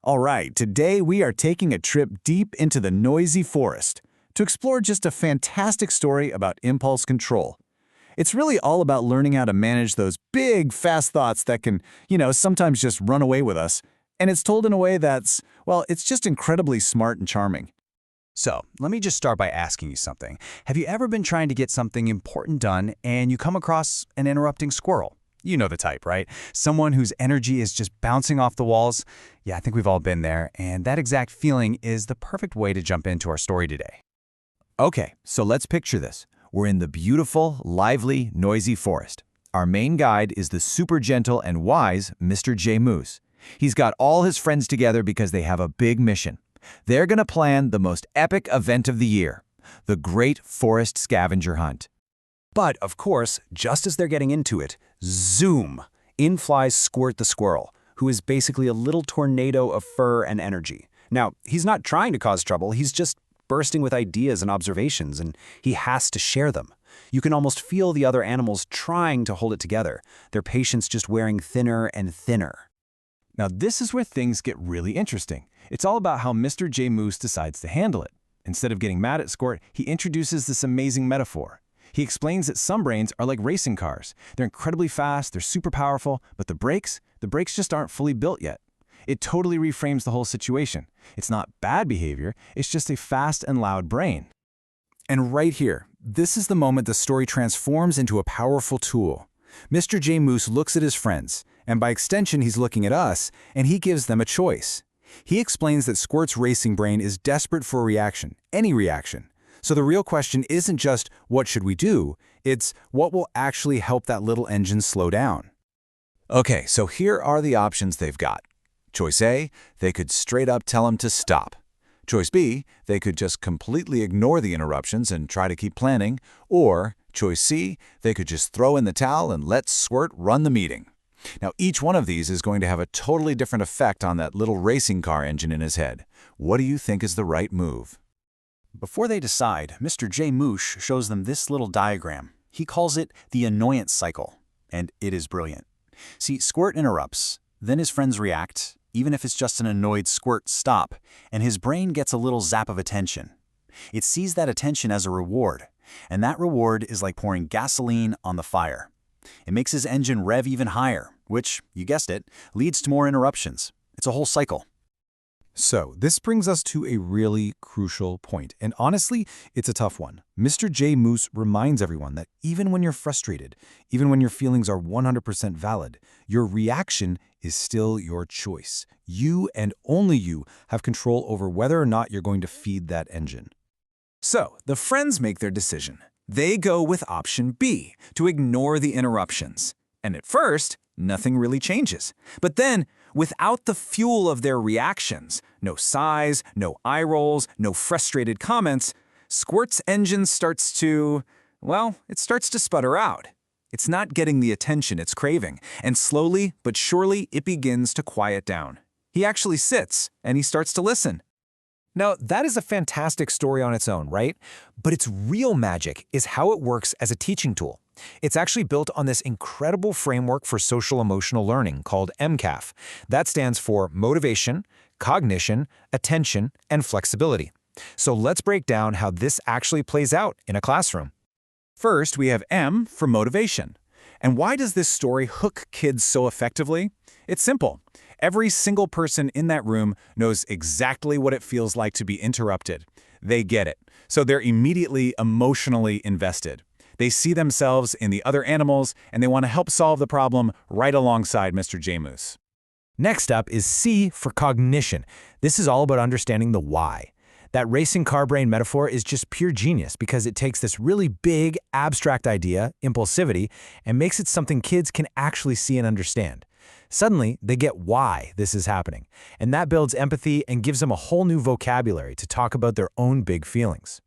All right, today we are taking a trip deep into the noisy forest to explore just a fantastic story about impulse control. It's really all about learning how to manage those big, fast thoughts that can, sometimes just run away with us. And it's told in a way that's, well, it's just incredibly smart and charming. So, let me just start by asking you something. Have you ever been trying to get something important done and you come across an interrupting squirrel? You know the type, right? Someone whose energy is just bouncing off the walls. Yeah, I think we've all been there, and that exact feeling is the perfect way to jump into our story today. Okay, so let's picture this. We're in the beautiful, lively, noisy forest. Our main guide is the super gentle and wise Mr. J. Moose. He's got all his friends together because they have a big mission. They're going to plan the most epic event of the year, the Great Forest Scavenger Hunt. But, of course, just as they're getting into it, zoom! In flies Squirt the squirrel, who is basically a little tornado of fur and energy. Now, he's not trying to cause trouble, he's just bursting with ideas and observations, and he has to share them. You can almost feel the other animals trying to hold it together, their patience just wearing thinner and thinner. Now, this is where things get really interesting. It's all about how Mr. J. Moose decides to handle it. Instead of getting mad at Squirt, he introduces this amazing metaphor. He explains that some brains are like racing cars. They're incredibly fast, they're super powerful, but the brakes just aren't fully built yet. It totally reframes the whole situation. It's not bad behavior, it's just a fast and loud brain. And right here, this is the moment the story transforms into a powerful tool. Mr. J. Moose looks at his friends, and by extension he's looking at us, and he gives them a choice. He explains that Squirt's racing brain is desperate for a reaction, any reaction. So the real question isn't just, what should we do? It's, what will actually help that little engine slow down? Okay, so here are the options they've got. Choice A, they could straight up tell him to stop. Choice B, they could just completely ignore the interruptions and try to keep planning. Or, choice C, they could just throw in the towel and let Squirt run the meeting. Now, each one of these is going to have a totally different effect on that little racing car engine in his head. What do you think is the right move? Before they decide, Mr. J. Moose shows them this little diagram. He calls it the annoyance cycle, and it is brilliant. See, Squirt interrupts, then his friends react, even if it's just an annoyed Squirt stop, and his brain gets a little zap of attention. It sees that attention as a reward, and that reward is like pouring gasoline on the fire. It makes his engine rev even higher, which, you guessed it, leads to more interruptions. It's a whole cycle. So, this brings us to a really crucial point, and honestly, it's a tough one. Mr. J. Moose reminds everyone that even when you're frustrated, even when your feelings are 100% valid, your reaction is still your choice. You and only you have control over whether or not you're going to feed that engine. So, the friends make their decision. They go with option B, to ignore the interruptions. And at first, nothing really changes. But then, without the fuel of their reactions, no sighs, no eye rolls, no frustrated comments, Squirt's engine starts to, well, it starts to sputter out. It's not getting the attention it's craving, and slowly but surely it begins to quiet down. He actually sits, and he starts to listen. Now, that is a fantastic story on its own, right? But its real magic is how it works as a teaching tool. It's actually built on this incredible framework for social-emotional learning called MCAF. That stands for motivation, cognition, attention, and flexibility. So let's break down how this actually plays out in a classroom. First, we have M for motivation. And why does this story hook kids so effectively? It's simple. Every single person in that room knows exactly what it feels like to be interrupted. They get it. So they're immediately emotionally invested. They see themselves in the other animals, and they want to help solve the problem right alongside Mr. J. Moose. Next up is C for cognition. This is all about understanding the why. That racing car brain metaphor is just pure genius because it takes this really big, abstract idea, impulsivity, and makes it something kids can actually see and understand. Suddenly, they get why this is happening, and that builds empathy and gives them a whole new vocabulary to talk about their own big feelings.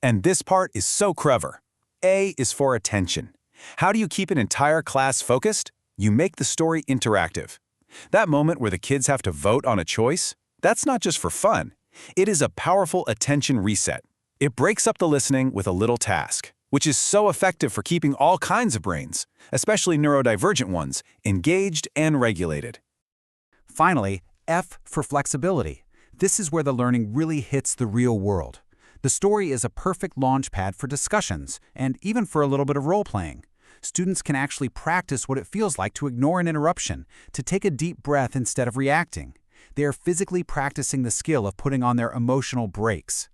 And this part is so clever. A is for attention. How do you keep an entire class focused? You make the story interactive. That moment where the kids have to vote on a choice, that's not just for fun. It is a powerful attention reset. It breaks up the listening with a little task, which is so effective for keeping all kinds of brains, especially neurodivergent ones, engaged and regulated. Finally, F for flexibility. This is where the learning really hits the real world. The story is a perfect launch pad for discussions, and even for a little bit of role-playing. Students can actually practice what it feels like to ignore an interruption, to take a deep breath instead of reacting. They are physically practicing the skill of putting on their emotional brakes.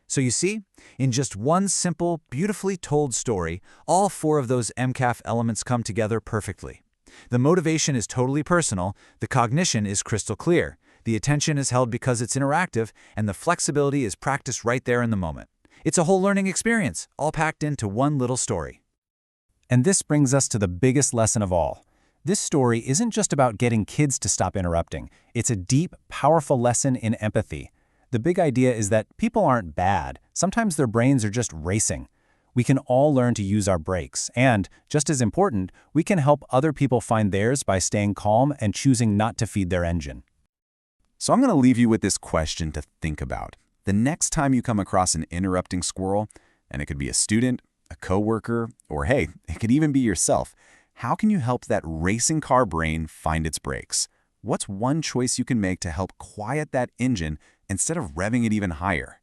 So you see, in just one simple, beautifully told story, all 4 of those MCAF elements come together perfectly. The motivation is totally personal, the cognition is crystal clear, the attention is held because it's interactive, and the flexibility is practiced right there in the moment. It's a whole learning experience, all packed into one little story. And this brings us to the biggest lesson of all. This story isn't just about getting kids to stop interrupting. It's a deep, powerful lesson in empathy. The big idea is that people aren't bad. Sometimes their brains are just racing. We can all learn to use our brakes, and, just as important, we can help other people find theirs by staying calm and choosing not to feed their engine. So I'm going to leave you with this question to think about. The next time you come across an interrupting squirrel, and it could be a student, a coworker, or hey, it could even be yourself, how can you help that racing car brain find its brakes? What's one choice you can make to help quiet that engine instead of revving it even higher?